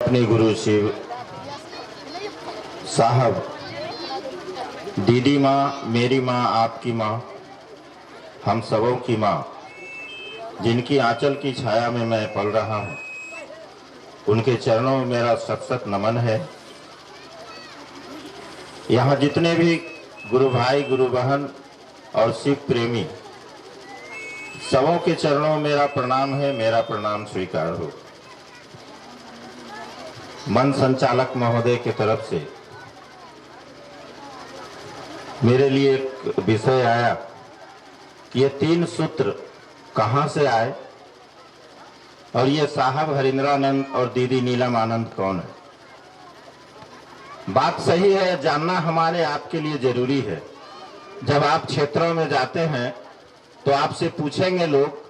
अपने गुरु शिव साहब, दीदी माँ, मेरी माँ, आपकी माँ, हम सबों की माँ, जिनकी आंचल की छाया में मैं पल रहा हूँ, उनके चरणों में मेरा सत सत नमन है। यहाँ जितने भी गुरु भाई, गुरु बहन और शिव प्रेमी, सबों के चरणों में मेरा प्रणाम है। मेरा प्रणाम स्वीकार हो। मन संचालक महोदय की तरफ से मेरे लिए एक विषय आया कि ये 3 सूत्र कहाँ से आए और ये साहब हरिंद्रानंद और दीदी नीलम आनंद कौन है। बात सही है, जानना हमारे आपके लिए जरूरी है। जब आप क्षेत्रों में जाते हैं तो आपसे पूछेंगे लोग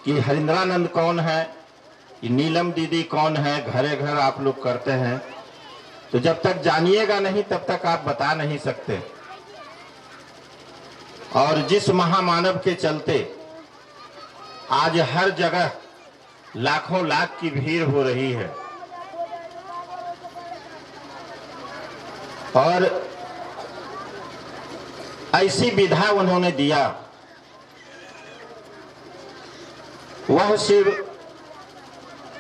कि हरिंद्रानंद कौन है, ये नीलम दीदी कौन है, घरे घर आप लोग करते हैं। तो जब तक जानिएगा नहीं तब तक आप बता नहीं सकते। और जिस महामानव के चलते आज हर जगह लाखों लाख की भीड़ हो रही है और ऐसी विधा उन्होंने दिया, वह शिव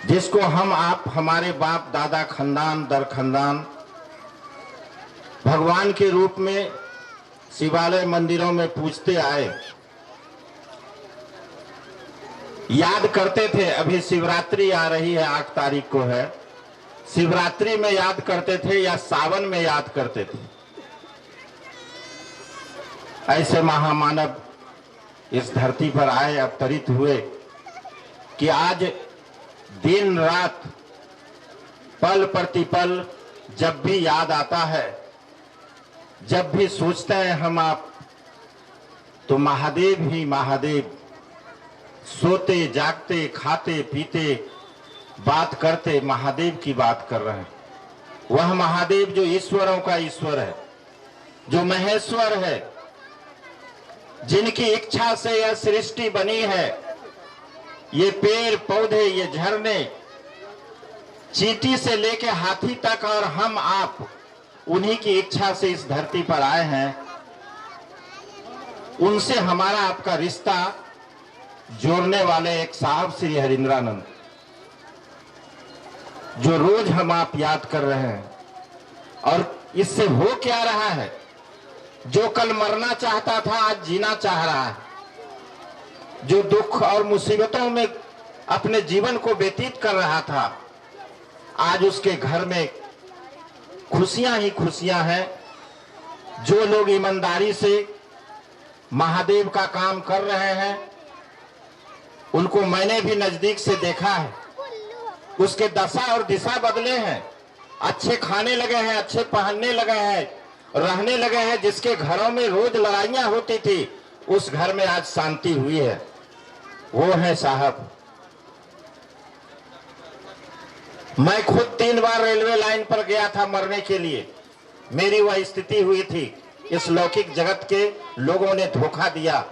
जिसको हम आप, हमारे बाप दादा, खानदान दर खानदान भगवान के रूप में शिवालय मंदिरों में पूजते आए, याद करते थे। अभी शिवरात्रि आ रही है, 8 तारीख को है। शिवरात्रि में याद करते थे या सावन में याद करते थे। ऐसे महामानव इस धरती पर आए, अवतरित हुए कि आज दिन रात पल प्रतिपल जब भी याद आता है, जब भी सोचते हैं हम आप, तो महादेव ही महादेव, सोते जागते खाते पीते बात करते महादेव की बात कर रहे हैं। वह महादेव जो ईश्वरों का ईश्वर है, जो महेश्वर है, जिनकी इच्छा से यह सृष्टि बनी है। ये पेड़ पौधे, ये झरने, चींटी से लेके हाथी तक और हम आप उन्हीं की इच्छा से इस धरती पर आए हैं। उनसे हमारा आपका रिश्ता जोड़ने वाले एक साहब श्री हरिंद्रानंद, जो रोज हम आप याद कर रहे हैं। और इससे हो क्या रहा है, जो कल मरना चाहता था आज जीना चाह रहा है, जो दुख और मुसीबतों में अपने जीवन को व्यतीत कर रहा था, आज उसके घर में खुशियां ही खुशियां हैं। जो लोग ईमानदारी से महादेव का काम कर रहे हैं, उनको मैंने भी नजदीक से देखा है। उसके दशा और दिशा बदले हैं, अच्छे खाने लगे हैं, अच्छे पहनने लगे हैं, रहने लगे हैं। जिसके घरों में रोज लड़ाइयां होती थी, उस घर में आज शांति हुई है। वो है साहब। मैं खुद 3 बार रेलवे लाइन पर गया था मरने के लिए। मेरी वह स्थिति हुई थी। इस लौकिक जगत के लोगों ने धोखा दिया।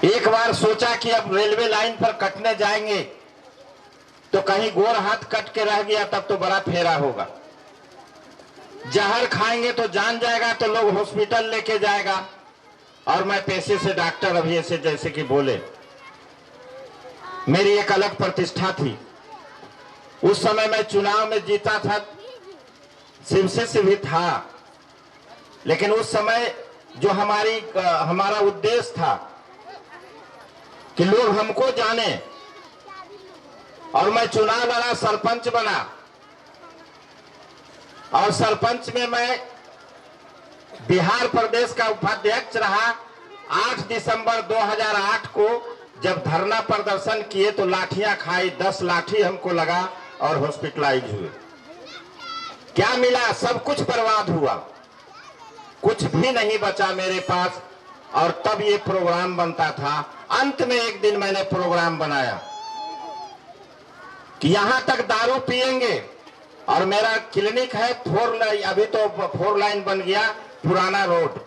एक बार सोचा कि अब रेलवे लाइन पर कटने जाएंगे तो कहीं गोर हाथ कट के रह गया तब तो बड़ा फेरा होगा। जहर खाएंगे तो जान जाएगा तो लोग हॉस्पिटल लेके जाएगा। और मैं पैसे से डॉक्टर अभी ऐसे जैसे कि बोले, मेरी एक अलग प्रतिष्ठा थी। उस समय मैं चुनाव में जीता था, शिवसे से भी था, लेकिन उस समय जो हमारा उद्देश्य था कि लोग हमको जाने, और मैं चुनाव लड़ा, सरपंच बना। और सरपंच में मैं बिहार प्रदेश का उपाध्यक्ष रहा। 8 दिसंबर 2008 को जब धरना प्रदर्शन किए तो लाठियां खाई, 10 लाठी हमको लगा और हॉस्पिटलाइज हुए। क्या मिला? सब कुछ बर्बाद हुआ, कुछ भी नहीं बचा मेरे पास। और तब ये प्रोग्राम बनता था। अंत में एक दिन मैंने प्रोग्राम बनाया कि यहां तक दारू पिएंगे। और मेरा क्लिनिक है 4 लाइन, अभी तो 4 लाइन बन गया, पुराना रोड।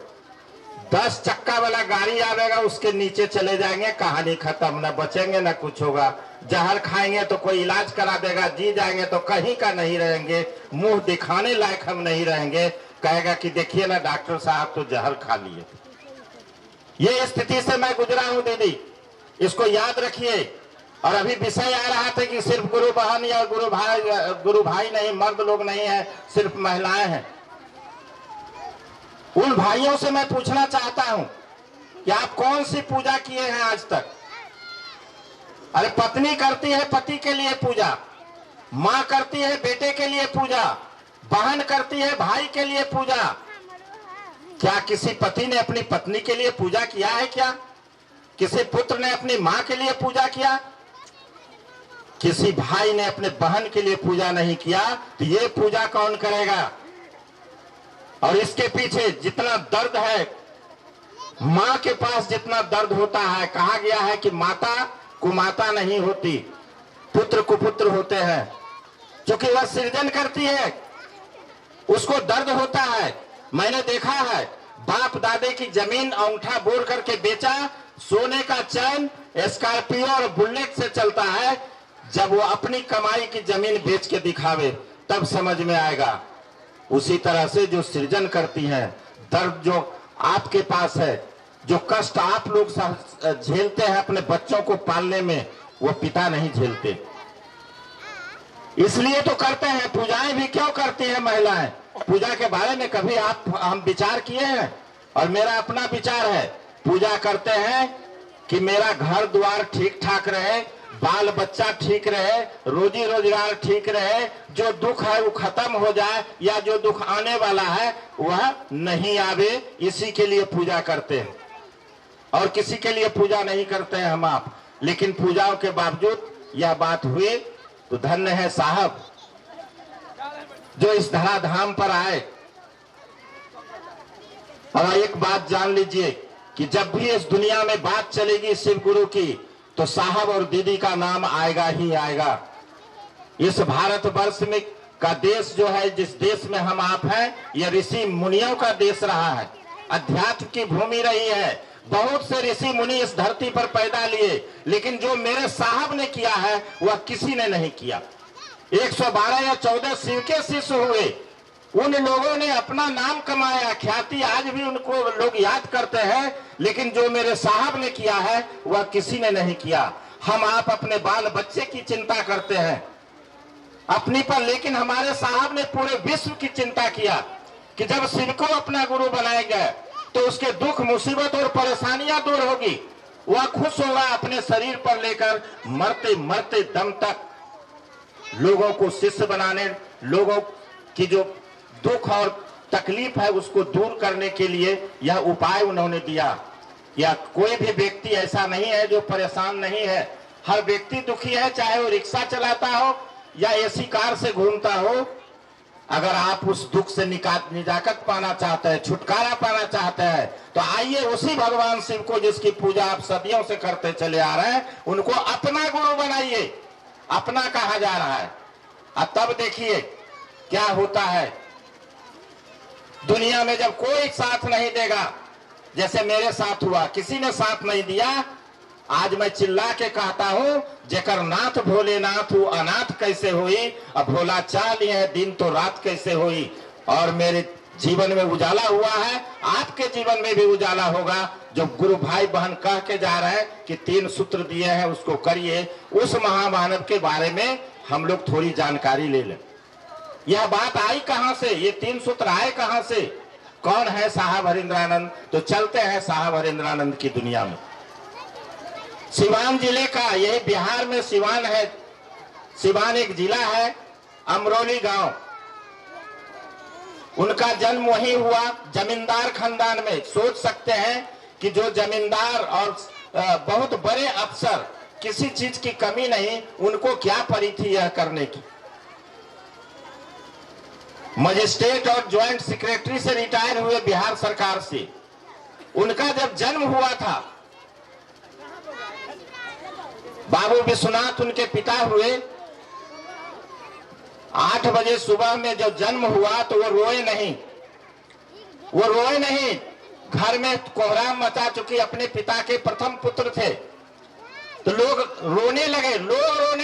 10 चक्का वाला गाड़ी आवेगा, उसके नीचे चले जाएंगे, कहानी खत्म, ना बचेंगे ना कुछ होगा। जहर खाएंगे तो कोई इलाज करा देगा, जी जाएंगे तो कहीं का नहीं रहेंगे, मुंह दिखाने लायक हम नहीं रहेंगे, कहेगा कि देखिए ना डॉक्टर साहब तो जहर खा लिए। ये स्थिति से मैं गुजरा हूं दीदी, इसको याद रखिए। और अभी विषय आ रहा था कि सिर्फ गुरु बहन या गुरु भाई नहीं, मर्द लोग नहीं है, सिर्फ महिलाएं हैं। उन भाइयों से मैं पूछना चाहता हूं कि आप कौन सी पूजा किए हैं आज तक? अरे पत्नी करती है पति के लिए पूजा, माँ करती है बेटे के लिए पूजा, बहन करती है भाई के लिए पूजा। क्या किसी पति ने अपनी पत्नी के लिए पूजा किया है? क्या किसी पुत्र ने अपनी माँ के लिए पूजा किया? किसी भाई ने अपने बहन के लिए पूजा नहीं किया, तो ये पूजा कौन करेगा? और इसके पीछे जितना दर्द है, माँ के पास जितना दर्द होता है, कहा गया है कि माता कुमाता नहीं होती, पुत्र कुपुत्र होते हैं। क्योंकि वह सृजन करती है, उसको दर्द होता है। मैंने देखा है, बाप दादे की जमीन अंगूठा बोर करके बेचा, सोने का चैन स्कॉर्पियो और बुलेट से चलता है। जब वो अपनी कमाई की जमीन बेच के दिखावे तब समझ में आएगा। उसी तरह से जो सृजन करती हैं, दर्द जो आपके पास है, जो कष्ट आप लोग झेलते हैं अपने बच्चों को पालने में, वो पिता नहीं झेलते। इसलिए तो करते हैं। पूजाएं भी क्यों करती हैं महिलाएं? पूजा के बारे में कभी हम विचार किए हैं? और मेरा अपना विचार है, पूजा करते हैं कि मेरा घर द्वार ठीक ठाक रहे, बाल बच्चा ठीक रहे, रोजी रोजगार ठीक रहे, जो दुख है वो खत्म हो जाए, या जो दुख आने वाला है वह नहीं आवे। इसी के लिए पूजा करते हैं, और किसी के लिए पूजा नहीं करते हैं हम आप। लेकिन पूजाओं के बावजूद यह बात हुई तो धन्य है साहब जो इस धराधाम पर आए। और एक बात जान लीजिए कि जब भी इस दुनिया में बात चलेगी शिव गुरु की, तो साहब और दीदी का नाम आएगा ही आएगा। इस भारतवर्ष में का देश जो है, जिस देश में हम आप हैं, यह ऋषि मुनियों का देश रहा है, अध्यात्म की भूमि रही है। बहुत से ऋषि मुनि इस धरती पर पैदा लिए, लेकिन जो मेरे साहब ने किया है वह किसी ने नहीं किया। 112 या 14 शिव के शिष्य हुए, उन लोगों ने अपना नाम कमाया, ख्याति आज भी उनको लोग याद करते हैं। लेकिन जो मेरे साहब ने किया है वह किसी ने नहीं किया। हम आप अपने बाल बच्चे की चिंता करते हैं अपनी पर, लेकिन हमारे साहब ने पूरे विश्व की चिंता किया कि जब शिव को अपना गुरु बनाएंगे तो उसके दुख मुसीबत और परेशानियां दूर होगी। वह खुश होगा अपने शरीर पर लेकर मरते मरते दम तक लोगों को शिष्य बनाने, लोगों की जो दुख और तकलीफ है उसको दूर करने के लिए यह उपाय उन्होंने दिया। या कोई भी व्यक्ति ऐसा नहीं है जो परेशान नहीं है, हर व्यक्ति दुखी है, चाहे वो रिक्शा चलाता हो या एसी कार से घूमता हो। अगर आप उस दुख से निजाकत पाना चाहते हैं, छुटकारा पाना चाहते हैं, तो आइए उसी भगवान शिव को जिसकी पूजा आप सदियों से करते चले आ रहे हैं, उनको अपना गुरु बनाइए। अपना कहा जा रहा है। अब तब देखिए क्या होता है दुनिया में जब कोई साथ नहीं देगा, जैसे मेरे साथ हुआ, किसी ने साथ नहीं दिया। आज मैं चिल्ला के कहता हूं, जेकर नाथ भोलेनाथ हूं, अनाथ कैसे हुई, अब भोला चाह लिए है दिन तो रात कैसे हुई। और मेरे जीवन में उजाला हुआ है, आपके जीवन में भी उजाला होगा। जो गुरु भाई बहन कह के जा रहे हैं कि 3 सूत्र दिए हैं उसको करिए, उस महामानव के बारे में हम लोग थोड़ी जानकारी ले लें। यह बात आई कहां से, ये 3 सूत्र आए कहां से, कौन है साहब हरिंद्रानंद? तो चलते हैं साहब हरिंद्रानंद की दुनिया में। सिवान जिले का, यही बिहार में सिवान है, सिवान एक जिला है, अमरोली गांव। उनका जन्म वहीं हुआ, जमींदार खानदान में। सोच सकते हैं कि जो जमींदार और बहुत बड़े अफसर, किसी चीज की कमी नहीं, उनको क्या पड़ी थी यह करने की। मजिस्ट्रेट और ज्वाइंट सेक्रेटरी से रिटायर हुए बिहार सरकार से। उनका जब जन्म हुआ था, बाबू विश्वनाथ उनके पिता हुए। 8 बजे सुबह में जब जन्म हुआ तो वो रोए नहीं, वो रोए नहीं। घर में कोहराम मचा चुकी अपने पिता के प्रथम पुत्र थे। तो लोग रोने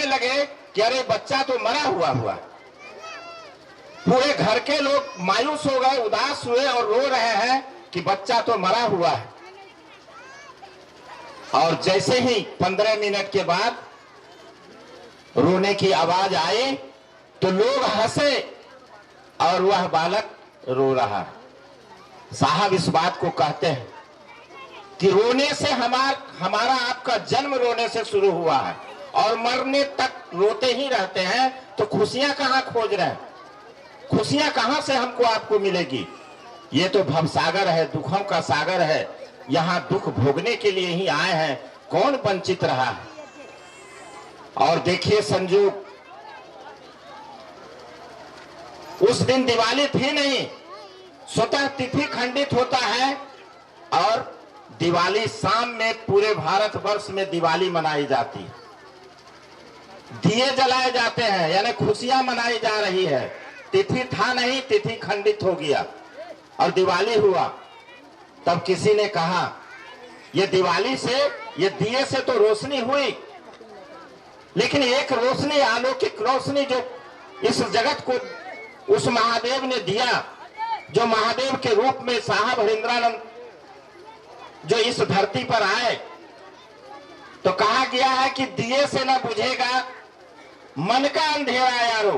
लगे कि अरे बच्चा तो मरा हुआ। पूरे घर के लोग मायूस हो गए, उदास हुए और रो रहे हैं कि बच्चा तो मरा हुआ है। और जैसे ही 15 मिनट के बाद रोने की आवाज आई तो लोग हंसे और वह बालक रो रहा है। साहब इस बात को कहते हैं कि रोने से हमारा आपका जन्म रोने से शुरू हुआ है और मरने तक रोते ही रहते हैं, तो खुशियां कहां खोज रहे हैं? खुशियां कहां से हमको आपको मिलेगी? ये तो भवसागर है, दुखों का सागर है। यहां दुख भोगने के लिए ही आए हैं, कौन वंचित रहा है? और देखिए संजोग, उस दिन दिवाली थी नहीं, स्वतः तिथि खंडित होता है और दिवाली शाम में पूरे भारतवर्ष में दिवाली मनाई जाती है। दिए जलाए जाते हैं, यानी खुशियां मनाई जा रही है। तिथि था नहीं, तिथि खंडित हो गया और दिवाली हुआ। तब किसी ने कहा ये दिवाली से, ये दिए से तो रोशनी हुई, लेकिन एक रोशनी, अलौकिक रोशनी जो इस जगत को उस महादेव ने दिया, जो महादेव के रूप में साहब हरिंद्रानंद जो इस धरती पर आए, तो कहा गया है कि दिए से न बुझेगा मन का अंधेरा यारो,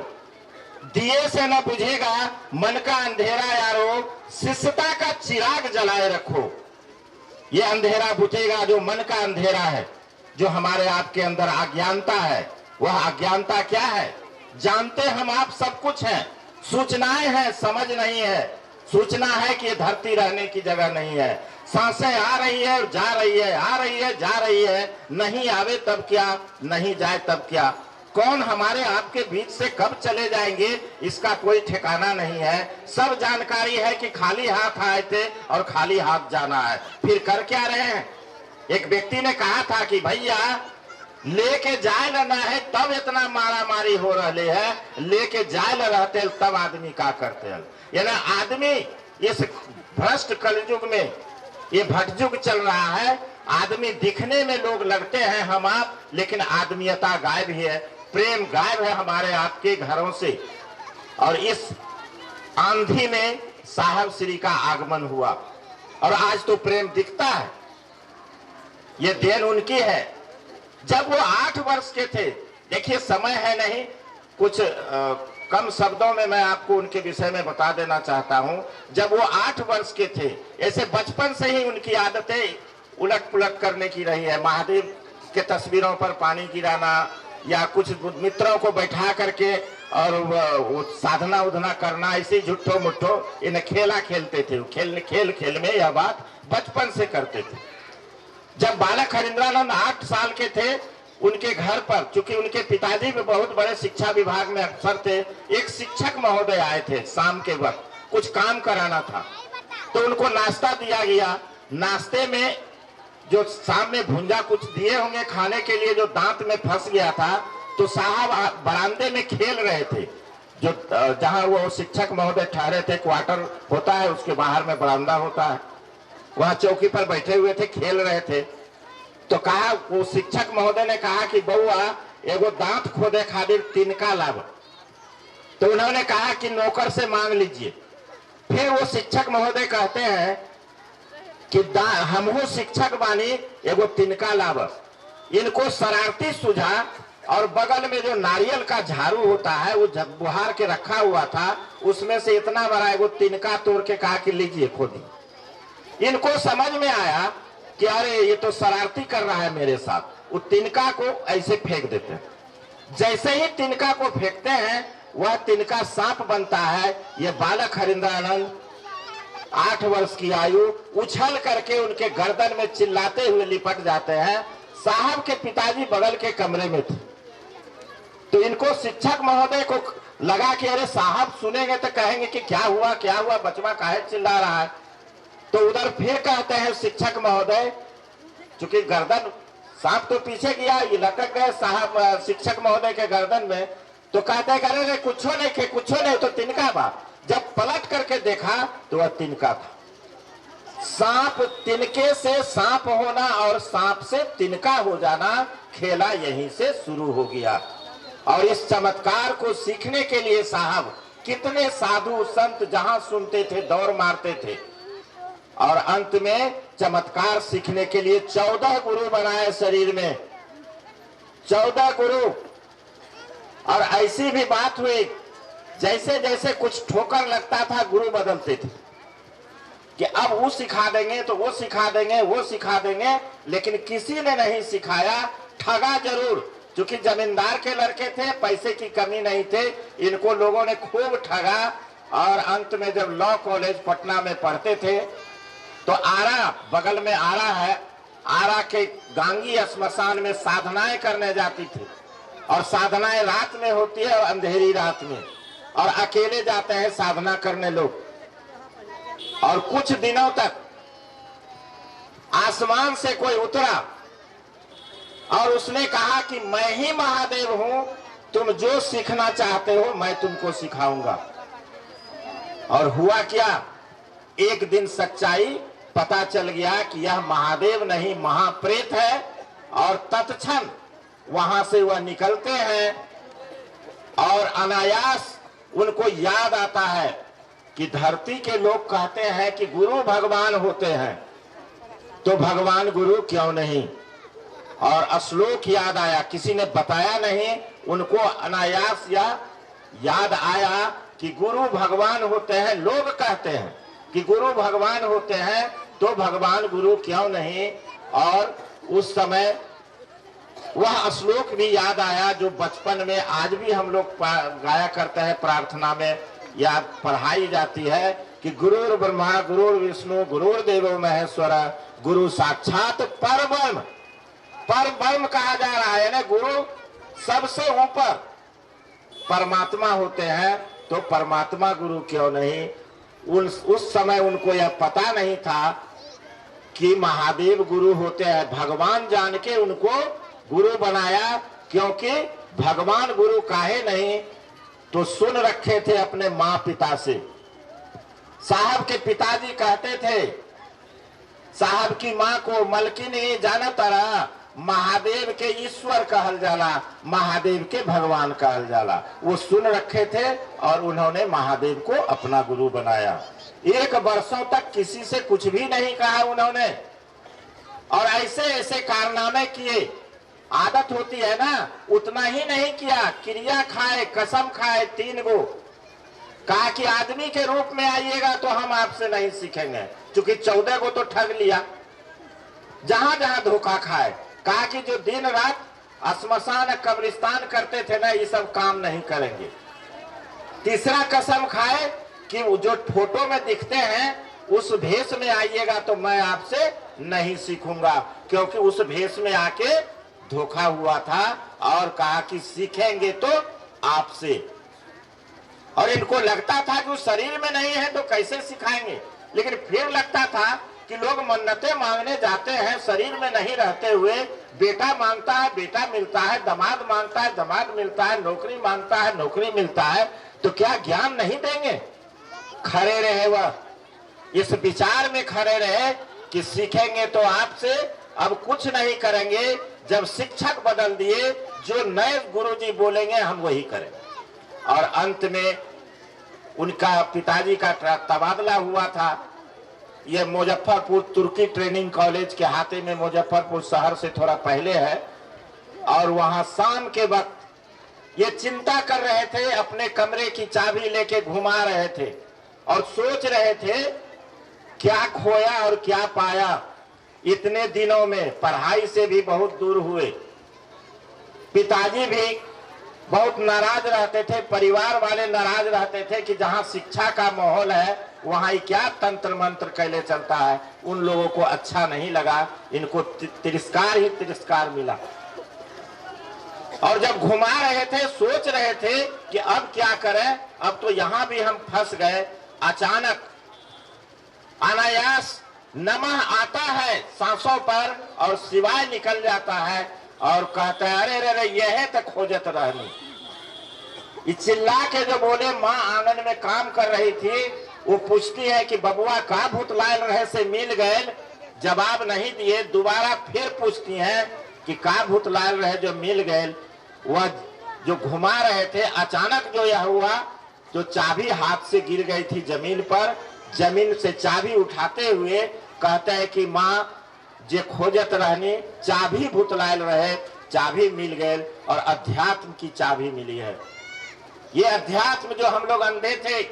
दिए से न बुझेगा मन का अंधेरा यारो, शिष्यता का चिराग जलाए रखो। ये अंधेरा बुझेगा जो मन का अंधेरा है, जो हमारे आपके अंदर अज्ञानता है। वह अज्ञानता क्या है? जानते हम आप सब कुछ हैं, सूचनाएं हैं, समझ नहीं है। सूचना है कि ये धरती रहने की जगह नहीं है, सांसें आ रही है और जा रही है, आ रही है जा रही है, नहीं आवे तब क्या, नहीं जाए तब क्या। कौन हमारे आपके बीच से कब चले जाएंगे इसका कोई ठिकाना नहीं है। सब जानकारी है कि खाली हाथ आए थे और खाली हाथ जाना है, फिर कर क्या रहे हैं? एक व्यक्ति ने कहा था कि भैया लेके जाए ना है तब इतना मारा मारी हो रही है, लेके जाए रहते तब आदमी का करते हैं। यानी आदमी इस भ्रष्ट कलयुग में, ये भटयुग चल रहा है, आदमी दिखने में लोग लगते हैं हम आप, लेकिन आदमीयता गायब ही है, प्रेम गायब है हमारे आपके घरों से। और इस आंधी में साहब श्री का आगमन हुआ और आज तो प्रेम दिखता है। ये देन उनकी है। जब वो 8 वर्ष के थे, देखिए समय है नहीं, कुछ कम शब्दों में मैं आपको उनके विषय में बता देना चाहता हूं। जब वो 8 वर्ष के थे, ऐसे बचपन से ही उनकी आदतें उलट पुलट करने की रही है। महादेव के तस्वीरों पर पानी गिराना या कुछ मित्रों को बैठा करके और वो साधना उधना करना, इसे झुट्ठो मुट्ठो इन्हें खेला खेलते थे। खेल में यह बात बचपन से करते थे। जब बालक हरिंद्रानंद 8 साल के थे, उनके घर पर, चूंकि उनके पिताजी भी बहुत बड़े शिक्षा विभाग में अफसर थे, एक शिक्षक महोदय आए थे शाम के वक्त, कुछ काम कराना था, तो उनको नाश्ता दिया गया। नाश्ते में जो सामने भुंजा कुछ दिए होंगे खाने के लिए, जो दांत में फंस गया था, तो साहब बरामदे में खेल रहे थे, जो जहां वो शिक्षक महोदय ठहरे थे, क्वार्टर होता है उसके बाहर में बरामदा होता है, वहां चौकी पर बैठे हुए थे, खेल रहे थे। तो कहा, वो शिक्षक महोदय ने कहा कि बउआ एगो दांत खोदे खातिर तिनका लाभ। तो उन्होंने कहा कि नौकर से मांग लीजिए। फिर वो शिक्षक महोदय कहते हैं कि हमहू शिक्षक बानी, एगो तिनका लाभ। इनको शरारती सुझा और बगल में जो नारियल का झाड़ू होता है वो बुहार के रखा हुआ था, उसमें से इतना बड़ा एगो तिनका तोड़ के कहा कि लीजिए खोदी। इनको समझ में आया कि अरे ये तो शरारती कर रहा है मेरे साथ, वो तिनका को ऐसे फेंक देते हैं। जैसे ही तिनका को फेंकते हैं वह तिनका सांप बनता है। ये बालक हरिंद्रानंद 8 वर्ष की आयु उछल करके उनके गर्दन में चिल्लाते हुए लिपट जाते हैं। साहब के पिताजी बगल के कमरे में थे, तो इनको शिक्षक महोदय को लगा कि अरे साहब सुनेंगे तो कहेंगे कि क्या हुआ बचवा काहे चिल्ला रहा है। तो उधर फिर कहते हैं शिक्षक महोदय, चूंकि गर्दन सांप तो पीछे गया, ये लटक गए साहब शिक्षक महोदय के गर्दन में, तो कहते हैं अरे कुछ नहीं तो तिनका बा। जब पलट करके देखा तो वह तिनका था। सांप तिनके से सांप होना और सांप से तिनका हो जाना, खेला यहीं से शुरू हो गया। और इस चमत्कार को सीखने के लिए साहब कितने साधु संत जहां सुनते थे दौड़ मारते थे, और अंत में चमत्कार सीखने के लिए 14 गुरु बनाए शरीर में, 14 गुरु। और ऐसी भी बात हुई, जैसे जैसे कुछ ठोकर लगता था गुरु बदलते थे कि अब वो सिखा देंगे तो वो सिखा देंगे, वो सिखा देंगे, लेकिन किसी ने नहीं सिखाया। ठगा जरूर, क्योंकि जमींदार के लड़के थे, पैसे की कमी नहीं थे, इनको लोगों ने खूब ठगा। और अंत में जब लॉ कॉलेज पटना में पढ़ते थे तो आरा, बगल में आरा है, आरा के गांगी श्मशान में साधनाएं करने जाती थी। और साधनाएं रात में होती है और अंधेरी रात में, और अकेले जाते हैं साधना करने लोग। और कुछ दिनों तक आसमान से कोई उतरा और उसने कहा कि मैं ही महादेव हूं, तुम जो सीखना चाहते हो मैं तुमको सिखाऊंगा। और हुआ क्या, एक दिन सच्चाई पता चल गया कि यह महादेव नहीं महाप्रेत है। और तत्क्षण वहां से वह निकलते हैं और अनायास उनको याद आता है कि धरती के लोग कहते हैं कि गुरु भगवान होते हैं, तो भगवान गुरु क्यों नहीं। और श्लोक याद आया, किसी ने बताया नहीं, उनको अनायास या याद आया कि गुरु भगवान होते हैं। लोग कहते हैं कि गुरु भगवान होते हैं, तो भगवान गुरु क्यों नहीं। और उस समय वह श्लोक भी याद आया जो बचपन में आज भी हम लोग गाया करते हैं, प्रार्थना में या पढ़ाई जाती है कि गुरुर् ब्रह्मा गुरुर् विष्णु गुरुर्देवो महेश्वर गुरु साक्षात परब्रह्म। परब्रह्म कहा जा रहा है ना, गुरु सबसे ऊपर परमात्मा होते हैं, तो परमात्मा गुरु क्यों नहीं। उस समय उनको यह पता नहीं था कि महादेव गुरु होते हैं। भगवान जान के उनको गुरु बनाया, क्योंकि भगवान गुरु काहे नहीं, तो सुन रखे थे अपने माँ पिता से। साहब के पिताजी कहते थे, साहब की माँ को मलकिनी जाना तारा, महादेव के ईश्वर कहल जाला, महादेव के भगवान कहल जाला। वो सुन रखे थे और उन्होंने महादेव को अपना गुरु बनाया। 1 वर्षों तक किसी से कुछ भी नहीं कहा उन्होंने, और ऐसे ऐसे कारनामे किए। आदत होती है ना, उतना ही नहीं किया, क्रिया खाए, कसम खाए 3 गो। कहा कि आदमी के रूप में आइएगा तो हम आपसे नहीं सीखेंगे, क्योंकि 14 को तो ठग लिया, जहां जहां धोखा खाए। कहा कि जो दिन रात श्मशान कब्रिस्तान करते थे ना, ये सब काम नहीं करेंगे। तीसरा कसम खाए कि जो फोटो में दिखते हैं उस भेष में आइएगा तो मैं आपसे नहीं सीखूंगा, क्योंकि उस भेष में आके धोखा हुआ था। और कहा कि सीखेंगे तो आपसे। और इनको लगता था कि वो शरीर में नहीं है तो कैसे सिखाएंगे, लेकिन फिर लगता था कि लोग मन्नतें मांगने जाते हैं शरीर में नहीं रहते हुए। बेटा मांगता है बेटा मिलता है, दामाद मांगता है दामाद मिलता है, नौकरी मांगता है नौकरी मिलता है, तो क्या ज्ञान नहीं देंगे। खड़े रहे वह, इस विचार में खड़े रहे कि सीखेंगे तो आपसे, अब कुछ नहीं करेंगे। जब शिक्षक बदल दिए, जो नए गुरुजी बोलेंगे हम वही करेंगे। और अंत में उनका पिताजी का तबादला हुआ था। यह मुजफ्फरपुर तुर्की ट्रेनिंग कॉलेज के हाथे में, मुजफ्फरपुर शहर से थोड़ा पहले है। और वहां शाम के वक्त ये चिंता कर रहे थे, अपने कमरे की चाबी लेके घुमा रहे थे और सोच रहे थे क्या खोया और क्या पाया। इतने दिनों में पढ़ाई से भी बहुत दूर हुए, पिताजी भी बहुत नाराज रहते थे, परिवार वाले नाराज रहते थे कि जहां शिक्षा का माहौल है वहां क्या तंत्र मंत्र कैले चलता है। उन लोगों को अच्छा नहीं लगा, इनको तिरस्कार ही तिरस्कार मिला। और जब घुमा रहे थे, सोच रहे थे कि अब क्या करें, अब तो यहां भी हम फंस गए। अचानक अनायास नमः आता है सांसों पर और सिवाय निकल जाता है और कहता है अरे अरे यह तो खोजत रहनी। चिल्ला के जो बोले, माँ आंगन में काम कर रही थी वो पूछती है कि बबुआ का भूत लायल रहे से मिल गए, जवाब नहीं दिए, दोबारा फिर पूछती हैं कि का भूत लायल रहे जो मिल गए। वह जो घुमा रहे थे, अचानक जो यह हुआ, जो चाबी हाथ से गिर गई थी जमीन पर, जमीन से चाबी उठाते हुए कहते हैं कि माँ जे खोजत रहनी चाबी भूत लायल रहे, चाबी मिल गए और अध्यात्म की चाबी मिली है। ये अध्यात्म जो हम लोग अंधे थे,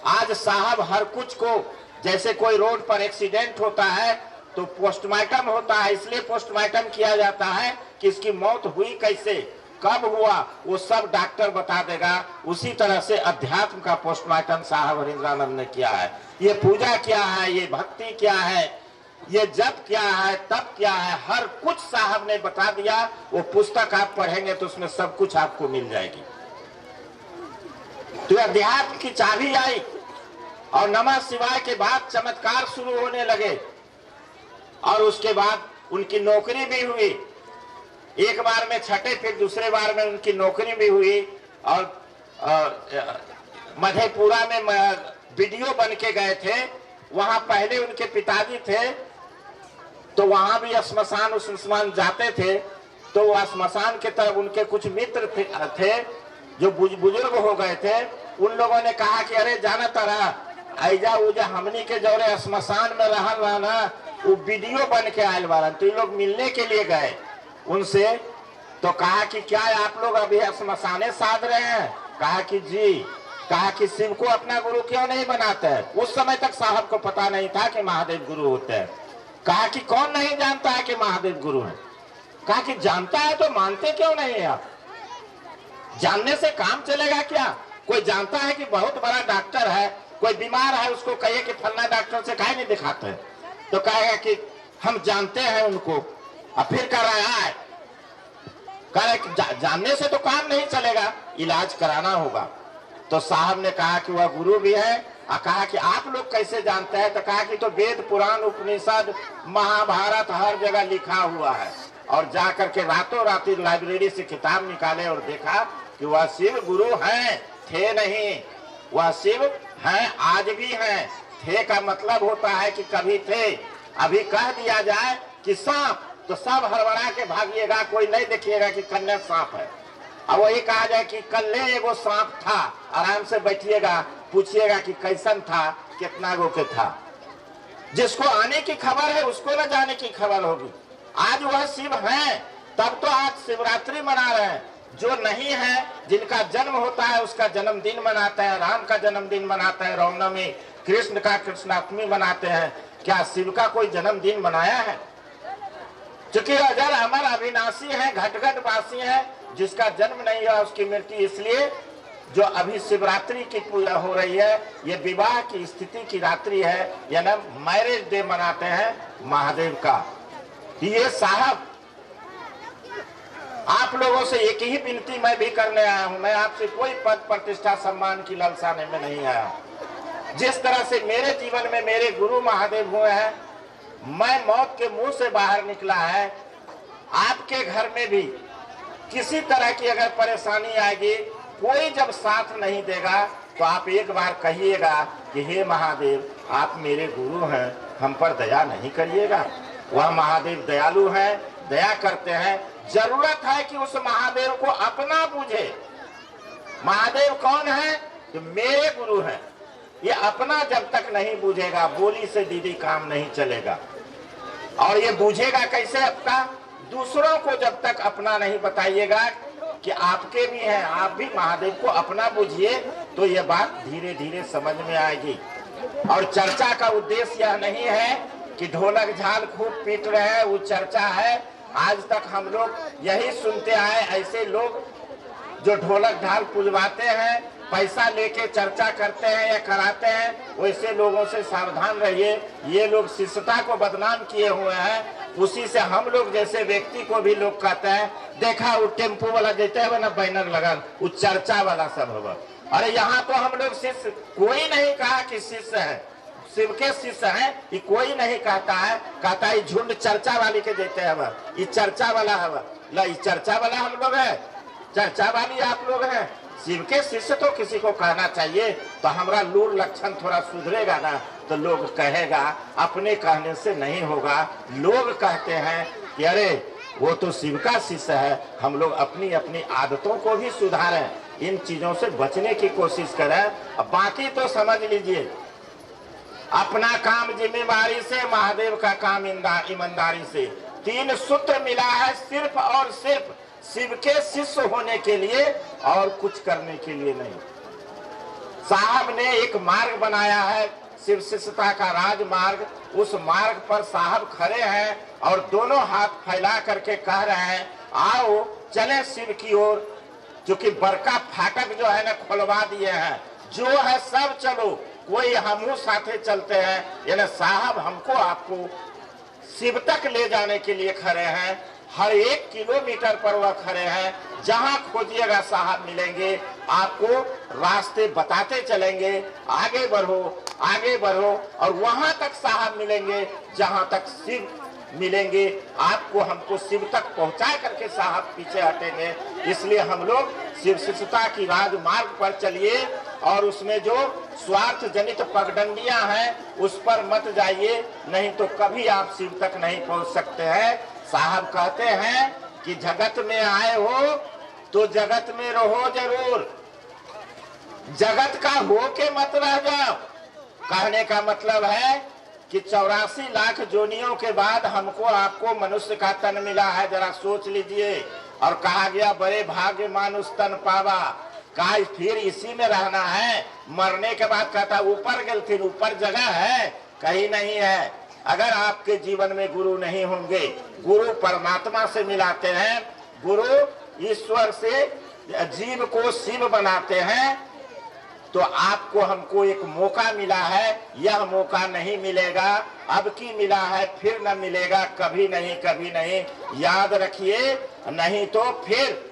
आज साहब हर कुछ को, जैसे कोई रोड पर एक्सीडेंट होता है तो पोस्टमार्टम होता है, इसलिए पोस्टमार्टम किया जाता है कि इसकी मौत हुई कैसे, कब हुआ, वो सब डॉक्टर बता देगा। उसी तरह से अध्यात्म का पोस्टमार्टम साहब हरिंद्रानंद ने किया है। ये पूजा क्या है, ये भक्ति क्या है, ये जप क्या है, तप क्या है, हर कुछ साहब ने बता दिया। वो पुस्तक आप पढ़ेंगे तो उसमें सब कुछ आपको मिल जाएगी। तो अध्यात्म की चाबी आई और नमः शिवाय के बाद चमत्कार शुरू होने लगे और उसके बाद उनकी नौकरी भी हुई। एक बार में छठे, फिर दूसरे बार में उनकी नौकरी भी हुई और मधेपुरा में वीडियो बन के गए थे। वहां पहले उनके पिताजी थे तो वहां भी स्मशान जाते थे, तो वह स्मशान के तरफ उनके कुछ मित्र थे जो बुजुर्ग हो गए थे। उन लोगों ने कहा कि अरे जाना तारा ऐजा उजा हमनी के जौरे स्मशान में रहल ना, वो वीडियो बन के आयल वाला, तो ये लोग मिलने के लिए गए उनसे। तो कहा कि क्या आप लोग अभी स्मशाने साध रहे हैं? कहा कि जी। कहा कि शिव को अपना गुरु क्यों नहीं बनाते हैं? उस समय तक साहब को पता नहीं था कि महादेव गुरु होते हैं। कहा कि कौन नहीं जानता है कि महादेव गुरु है? कहा कि जानता है तो मानते क्यों नहीं है आप? जानने से काम चलेगा क्या? कोई जानता है कि बहुत बड़ा डॉक्टर है, कोई बीमार है, उसको कहिए कि फलना डॉक्टर से काहे नहीं दिखाते हैं? तो कहेगा कि हम जानते हैं उनको, और फिर कह रहा है जानने से तो काम नहीं चलेगा, इलाज कराना होगा। तो साहब ने कहा कि वह गुरु भी है, और कहा कि आप लोग कैसे जानते हैं? तो कहा कि तो वेद पुराण उपनिषद महाभारत हर जगह लिखा हुआ है। और जाकर के रातों रात लाइब्रेरी से किताब निकाले और देखा कि वह शिव गुरु हैं, थे नहीं, वह शिव हैं, आज भी हैं। थे का मतलब होता है कि कभी थे। अभी कह दिया जाए कि सांप, तो सब हड़बड़ा के भागिएगा, कोई नहीं देखिएगा कि कन्या सांप है। अब वही कहा जाए कि कल्ले एगो सांप था, आराम से बैठिएगा, पूछिएगा कि कैसन था, कितना गो के था। जिसको आने की खबर है उसको न जाने की खबर होगी। आज वह शिव है, तब तो आज शिवरात्रि मना रहे हैं। जो नहीं है, जिनका जन्म होता है उसका जन्मदिन मनाते हैं, राम का जन्मदिन मनाते हैं, रामनवमी, कृष्ण का कृष्णाष्टमी मनाते हैं। क्या शिव का कोई जन्मदिन मनाया है? क्योंकि अजर अमर अविनाशी है, घट वासी है, जिसका जन्म नहीं हुआ उसकी मृत्यु। इसलिए जो अभी शिवरात्रि की पूजा हो रही है, ये विवाह की स्थिति की रात्रि है, यानी मैरिज डे मनाते हैं महादेव का। ये साहब, आप लोगों से एक ही विनती मैं भी करने आया हूं। मैं आपसे कोई पद प्रतिष्ठा सम्मान की लालसाने में नहीं आया। जिस तरह से मेरे जीवन में मेरे गुरु महादेव हुए हैं, मैं मौत के मुंह से बाहर निकला है। आपके घर में भी किसी तरह की अगर परेशानी आएगी, कोई जब साथ नहीं देगा, तो आप एक बार कहिएगा कि हे महादेव, आप मेरे गुरु हैं, हम पर दया नहीं करिएगा। वह महादेव दयालु हैं, दया करते हैं। जरूरत है कि उस महादेव को अपना बुझे। महादेव कौन है? तो मेरे गुरु हैं। ये अपना जब तक नहीं बुझेगा, बोली से दीदी काम नहीं चलेगा। और ये बुझेगा कैसे अपना? दूसरों को जब तक अपना नहीं बताइएगा कि आपके भी हैं, आप भी महादेव को अपना बुझिए, तो ये बात धीरे धीरे समझ में आएगी। और चर्चा का उद्देश्य यह नहीं है कि ढोलक झाल खूब पीट रहे हैं, वो चर्चा है। आज तक हम लोग यही सुनते आए, ऐसे लोग जो ढोलक झाल पुलवाते हैं, पैसा लेके चर्चा करते हैं या कराते हैं, वैसे लोगों से सावधान रहिए। ये लोग शिष्यता को बदनाम किए हुए हैं। उसी से हम लोग जैसे व्यक्ति को भी लोग कहते हैं, देखा वो टेम्पो वाला देते हैं ना बैनर लगा, वो चर्चा वाला सब होगा। अरे यहाँ तो हम लोग शिष्य, कोई नहीं कहा कि शिष्य है, शिव के शिष्य हैं, ये कोई नहीं कहता है। कहता है झुंड चर्चा वाली के देते हैं, ये चर्चा वाला है, ये चर्चा वाला हम लोग है। चर्चा वाली आप लोग हैं। शिव के शिष्य तो किसी को कहना चाहिए, तो हमारा लूर लक्षण थोड़ा सुधरेगा ना, तो लोग कहेगा, अपने कहने से नहीं होगा। लोग कहते हैं कि अरे वो तो शिव का शिष्य है, हम लोग अपनी अपनी आदतों को भी सुधारें, इन चीजों से बचने की कोशिश करें। अब बाकी तो समझ लीजिए, अपना काम जिम्मेवारी से, महादेव का काम ईमानदारी से। 3 सूत्र मिला है सिर्फ और सिर्फ शिव के शिष्य होने के लिए, और कुछ करने के लिए नहीं। साहब ने एक मार्ग बनाया है, शिव शिष्यता का राजमार्ग। उस मार्ग पर साहब खड़े हैं और दोनों हाथ फैला करके कह रहे हैं, आओ चले शिव की ओर। क्योंकि बड़का फाटक जो है ना खुलवा दिए हैं, जो है सब चलो, कोई हम साथे चलते हैं। यानी साहब हमको आपको शिव तक ले जाने के लिए खड़े हैं। हर 1 किलोमीटर पर वह खड़े हैं, जहां खोजिएगा साहब मिलेंगे, आपको रास्ते बताते चलेंगे, आगे बढ़ो आगे बढ़ो, और वहां तक साहब मिलेंगे जहां तक शिव मिलेंगे। आपको हमको शिव तक पहुंचा करके साहब पीछे हटेंगे। इसलिए हम लोग शिव शिष्यता की राजमार्ग पर चलिए, और उसमें जो स्वार्थ जनित पगडंडियां हैं उस पर मत जाइए, नहीं तो कभी आप शिव तक नहीं पहुंच सकते हैं। साहब कहते हैं कि जगत में आए हो तो जगत में रहो जरूर, जगत का हो के मत रह जाओ। कहने का मतलब है कि 84 लाख जोनियों के बाद हमको आपको मनुष्य का तन मिला है, जरा सोच लीजिए। और कहा गया बड़े भाग्य मानुष तन पावा, कहा फिर इसी में रहना है। मरने के बाद कहता ऊपर गए, फिर ऊपर जगह है? कहीं नहीं है। अगर आपके जीवन में गुरु नहीं होंगे, गुरु परमात्मा से मिलाते हैं, गुरु ईश्वर से जीव को शिव बनाते हैं, तो आपको हमको एक मौका मिला है। यह मौका नहीं मिलेगा, अब की मिला है, फिर न मिलेगा, कभी नहीं कभी नहीं। याद रखिए, नहीं तो फिर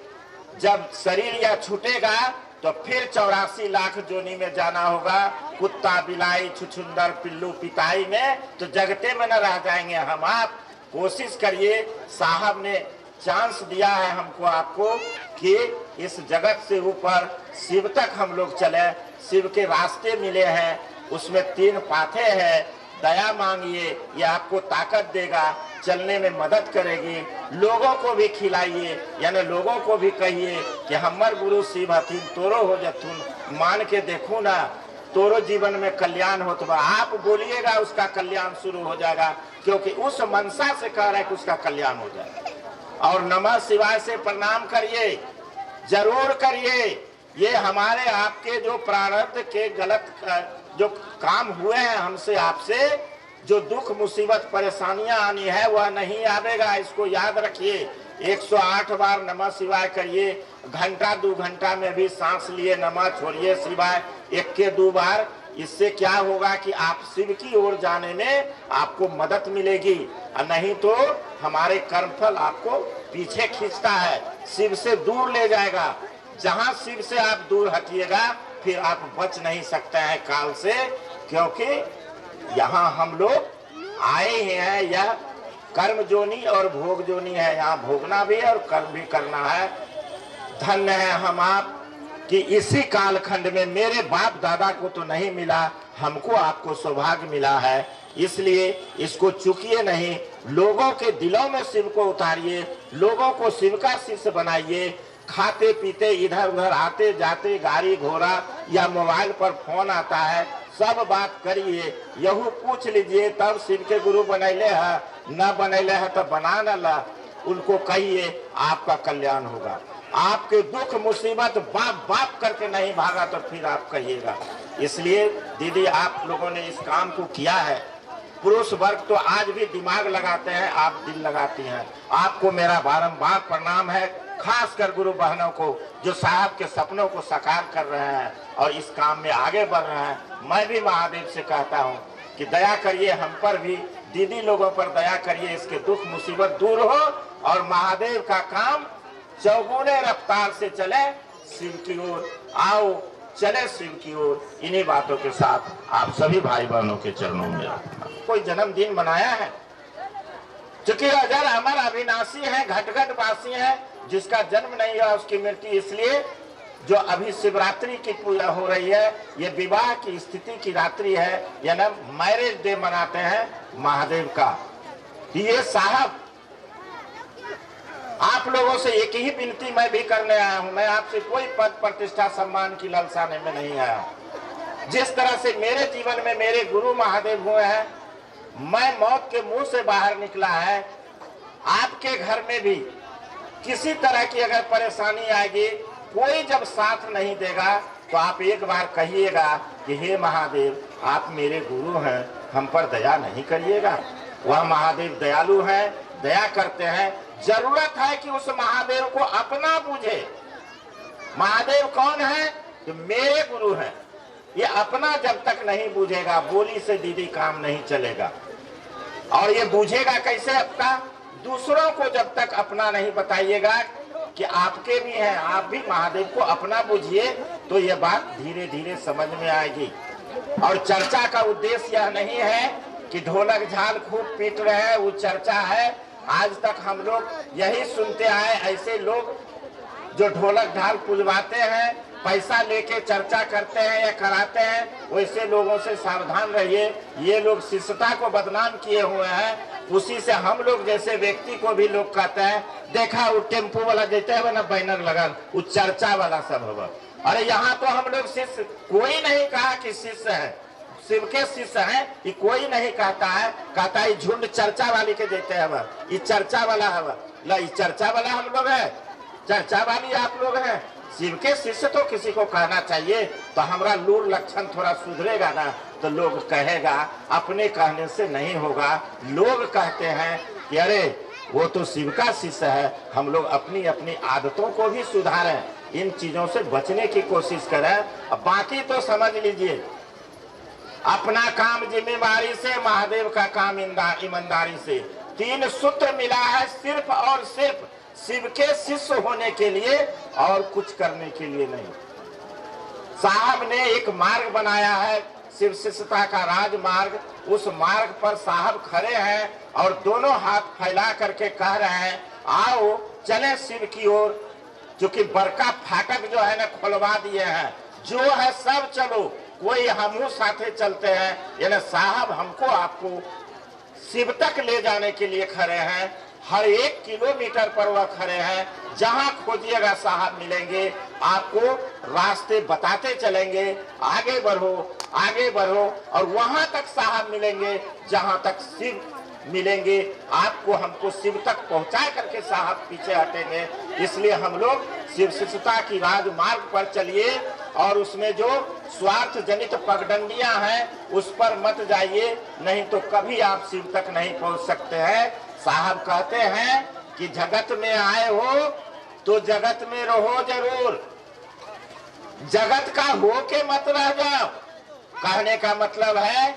जब शरीर यह छूटेगा तो फिर 84 लाख जोनी में जाना होगा। कुत्ता बिलाई छुछुंदर पिल्लू पिताई में तो जगते में न रह जाएंगे हम आप। कोशिश करिए, साहब ने चांस दिया है हमको आपको कि इस जगत से ऊपर शिव तक हम लोग चले। शिव के रास्ते मिले हैं, उसमें 3 पाथे हैं। दया मांगिए, यह आपको ताकत देगा, चलने में मदद करेगी। लोगों को भी खिलाइए, यानी लोगों को भी कहिए कि हमर गुरु शिव हथिन, तोरो हो जथुन, मान के देखो ना, तोरो जीवन में कल्याण हो। तो आप बोलिएगा, उसका कल्याण शुरू हो जाएगा, क्योंकि उस मनसा से कह रहे हैं कि उसका कल्याण हो जाएगा। और नमः शिवाय से प्रणाम करिए, जरूर करिए। ये हमारे आपके जो प्रारब्ध के गलत जो काम हुए हैं हमसे आपसे, जो दुख मुसीबत परेशानियां आनी है वह नहीं आवेगा, इसको याद रखिए। 108 बार नमः शिवाय करिए, घंटा 2 घंटा में भी सांस लिए नमः छोड़िए शिवाय 1 के 2 बार। इससे क्या होगा कि आप शिव की ओर जाने में आपको मदद मिलेगी, और नहीं तो हमारे कर्मफल आपको पीछे खींचता है, शिव से दूर ले जाएगा। जहां शिव से आप दूर हटिएगा, फिर आप बच नहीं सकते हैं काल से, क्योंकि यहाँ हम लोग आए हैं, यह कर्म जोनी और भोग जोनी है। यहाँ भोगना भी है और कर्म भी करना है। धन्य है हम आप कि इसी कालखंड में मेरे बाप दादा को तो नहीं मिला, हमको आपको सौभाग्य मिला है। इसलिए इसको चूकिए नहीं, लोगों के दिलों में शिव को उतारिए, लोगों को शिव का शिष्य बनाइए। खाते पीते इधर उधर आते जाते गाड़ी घोड़ा या मोबाइल पर फोन आता है, सब बात करिए, यहू पूछ लीजिए तब शिव के गुरु बनैले है, न बनैले है तो बना न ला। उनको कहिए, आपका कल्याण होगा। आपके दुख मुसीबत बाप बाप करके नहीं भागा तो फिर आप कहिएगा। इसलिए दीदी, आप लोगों ने इस काम को किया है। पुरुष वर्ग तो आज भी दिमाग लगाते हैं, आप दिल लगाती हैं। आपको मेरा बारंबार प्रणाम है, खासकर गुरु बहनों को जो साहब के सपनों को साकार कर रहे हैं और इस काम में आगे बढ़ रहे हैं। मैं भी महादेव से कहता हूं कि दया करिए हम पर भी, दीदी लोगों पर दया करिए, इसके दुख मुसीबत दूर हो और महादेव का काम चौगुने रफ्तार से चले शिव की ओर। आओ चले शिव की ओर। इन्हीं बातों के साथ आप सभी भाई बहनों के चरणों में कोई जन्मदिन मनाया है, चूंकि अजर अमर अविनाशी है, घट घट वासी है, जिसका जन्म नहीं हुआ उसकी मृत्यु। इसलिए जो अभी शिवरात्रि की पूजा हो रही है, ये विवाह की स्थिति की रात्रि है, यानी मैरिज डे मनाते हैं महादेव का। ये साहब आप लोगों से एक ही विनती मैं भी करने आया हूं, मैं आपसे कोई पद प्रतिष्ठा सम्मान की लालसाने में नहीं आया। जिस तरह से मेरे जीवन में मेरे गुरु महादेव हुए हैं, मैं मौत के मुंह से बाहर निकला है, आपके घर में भी किसी तरह की अगर परेशानी आएगी, कोई जब साथ नहीं देगा तो आप एक बार कहिएगा कि हे महादेव आप मेरे गुरु हैं, हम पर दया नहीं करिएगा। वह महादेव दयालु हैं, दया करते हैं। जरूरत है कि उस महादेव को अपना बूझे। महादेव कौन है? तो मेरे गुरु हैं। ये अपना जब तक नहीं बूझेगा, बोली से दीदी काम नहीं चलेगा। और ये बूझेगा कैसे अपना? दूसरों को जब तक अपना नहीं बताइएगा कि आपके भी हैं, आप भी महादेव को अपना बूझिए, तो ये बात धीरे धीरे समझ में आएगी। और चर्चा का उद्देश्य यह नहीं है कि ढोलक झाल खूब पीट रहे हैं, वो चर्चा है। आज तक हम लोग यही सुनते आए, ऐसे लोग जो ढोलक ढाल पुजवाते हैं, पैसा लेके चर्चा करते हैं या कराते हैं, वैसे लोगों से सावधान रहिए। ये लोग शिष्यता को बदनाम किए हुए हैं। उसी से हम लोग जैसे व्यक्ति को भी लोग कहते हैं, देखा वो टेम्पो वाला देते है ना बैनर लगा, वो चर्चा वाला सब होगा। अरे यहाँ तो हम लोग शिष्य, कोई नहीं कहा कि शिष्य है, शिव के शिष्य हैं, ये कोई नहीं कहता है। कहता है झुंड चर्चा वाली के देते हैं, ये चर्चा वाला है, ये चर्चा वाला हम लोग है, चर्चा वाली आप लोग हैं। शिव के शिष्य तो किसी को कहना चाहिए, तो हमारा लूर लक्षण थोड़ा सुधरेगा ना, तो लोग कहेगा। अपने कहने से नहीं होगा। लोग कहते हैं कि अरे वो तो शिव का शिष्य है। हम लोग अपनी अपनी आदतों को भी सुधारें, इन चीजों से बचने की कोशिश करें। अब बाकी तो समझ लीजिए, अपना काम जिम्मेवारी से, महादेव का काम ईमानदारी से। 3 सूत्र मिला है सिर्फ और सिर्फ शिव के शिष्य होने के लिए, और कुछ करने के लिए नहीं। साहब ने एक मार्ग बनाया है, शिव शिष्यता का राजमार्ग। उस मार्ग पर साहब खड़े हैं और दोनों हाथ फैला करके कह रहे हैं, आओ चले शिव की ओर। क्योंकि बड़का फाटक जो है ना खुलवा दिए हैं, जो है सब चलो, कोई हमू साथे चलते हैं। यानी साहब हमको आपको शिव तक ले जाने के लिए खड़े हैं। हर 1 किलोमीटर पर वह खड़े हैं। जहां खोजिएगा साहब मिलेंगे, आपको रास्ते बताते चलेंगे, आगे बढ़ो आगे बढ़ो, और वहां तक साहब मिलेंगे जहां तक शिव मिलेंगे। आपको हमको शिव तक पहुंचा करके साहब पीछे हटेंगे। इसलिए हम लोग शिव शिष्यता की राजमार्ग पर चलिए, और उसमें जो स्वार्थ जनित पगडंडियां हैं उस पर मत जाइए, नहीं तो कभी आप शिव तक नहीं पहुंच सकते हैं। साहब कहते हैं कि जगत में आए हो तो जगत में रहो जरूर, जगत का हो के मत रह जाओ। कहने का मतलब है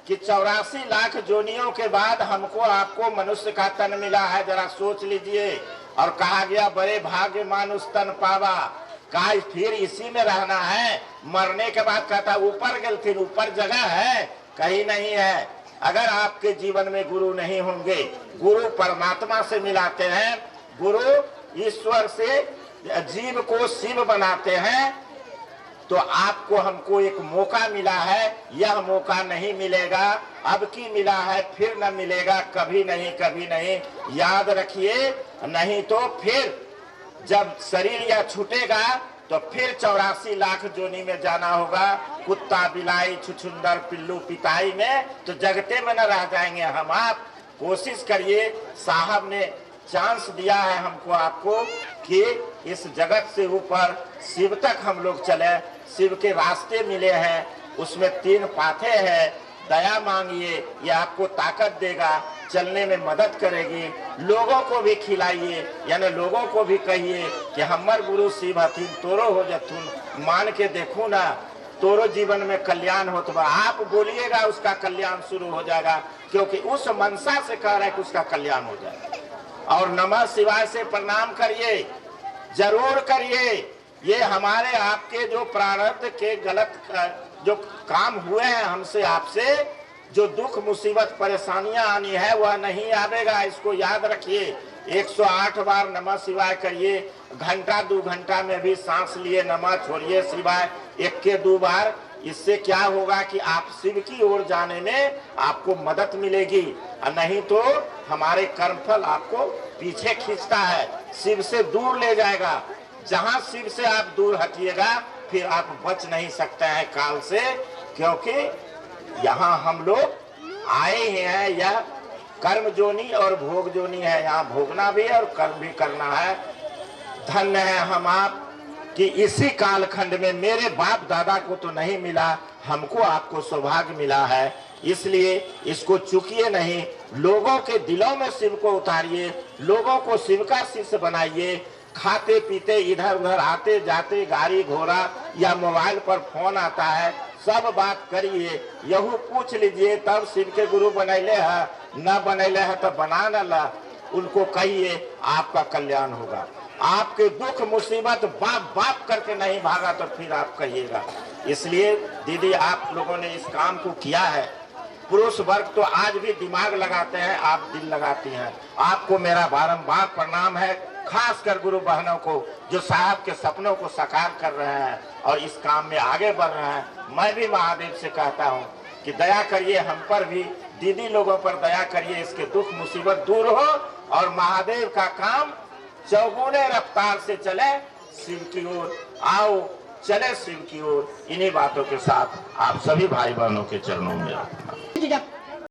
कि 84 लाख जोनियों के बाद हमको आपको मनुष्य का तन मिला है, जरा सोच लीजिए। और कहा गया बड़े भाग्य मानुष तन पावा, का फिर इसी में रहना है। मरने के बाद कहता ऊपर गए, फिर ऊपर जगह है? कहीं नहीं है। अगर आपके जीवन में गुरु नहीं होंगे, गुरु परमात्मा से मिलाते हैं, गुरु ईश्वर से जीव को शिव बनाते हैं, तो आपको हमको एक मौका मिला है। यह मौका नहीं मिलेगा, अब की मिला है, फिर न मिलेगा, कभी नहीं कभी नहीं। याद रखिए, नहीं तो फिर जब शरीर यह छूटेगा तो फिर 84 लाख जोनी में जाना होगा। कुत्ता बिलाई छुछुंदर पिल्लू पिताई में तो जगते में न रह जाएंगे हम आप। कोशिश करिए, साहब ने चांस दिया है हमको आपको कि इस जगत से ऊपर शिव तक हम लोग चले। शिव के रास्ते मिले हैं, उसमें 3 पाथे हैं। दया मांगिए, ये आपको ताकत देगा, चलने में मदद करेगी। लोगों को भी खिलाइए, यानी लोगों को भी कहिए कि हमार गुरु शिव हथिन, तोरो हो जथुन, मान के देखो ना, तोरो जीवन में कल्याण होता बा। आप बोलिएगा उसका कल्याण शुरू हो जाएगा, क्योंकि उस मनसा से कह रहा है कि उसका कल्याण हो जाएगा। और नमः शिवाय से प्रणाम करिए, जरूर करिए। ये हमारे आपके जो प्रारब्ध के गलत जो काम हुए हैं हमसे आपसे, जो दुख मुसीबत परेशानियां आनी है वह नहीं आवेगा, इसको याद रखिए। 108 बार नमः शिवाय करिए। घंटा 2 घंटा में भी सांस लिए नमः छोड़िए शिवाय 1 के 2 बार। इससे क्या होगा कि आप शिव की ओर जाने में आपको मदद मिलेगी, और नहीं तो हमारे कर्मफल आपको पीछे खींचता है, शिव से दूर ले जाएगा। जहां शिव से आप दूर हटिएगा फिर आप बच नहीं सकते हैं काल से, क्योंकि यहाँ हम लोग आए हैं, यह कर्म जोनी और भोग जोनी है। यहाँ भोगना भी है और कर्म भी करना है। धन्य है हम आप कि इसी कालखंड में मेरे बाप दादा को तो नहीं मिला, हमको आपको सौभाग्य मिला है। इसलिए इसको चूकिए नहीं, लोगों के दिलों में शिव को उतारिए, लोगों को शिव का शिष्य बनाइए। खाते पीते इधर उधर आते जाते गाड़ी घोड़ा या मोबाइल पर फोन आता है, सब बात करिए, यहू पूछ लीजिए तब शिव के गुरु बनैले है, न बनैले है तो बना न ला। उनको कहिए आपका कल्याण होगा। आपके दुख मुसीबत बाप बाप करके नहीं भागा तो फिर आप कहिएगा। इसलिए दीदी आप लोगों ने इस काम को किया है। पुरुष वर्ग तो आज भी दिमाग लगाते हैं, आप दिल लगाती हैं। आपको मेरा बारंबार प्रणाम है, खासकर गुरु बहनों को जो साहब के सपनों को साकार कर रहे हैं और इस काम में आगे बढ़ रहे हैं। मैं भी महादेव से कहता हूँ कि दया करिए, हम पर भी, दीदी लोगों पर दया करिए, इसके दुख मुसीबत दूर हो और महादेव का काम चौगुने रफ्तार से चले शिव की ओर। आओ चले शिव की ओर। इन्हीं बातों के साथ आप सभी भाई बहनों के चरणों में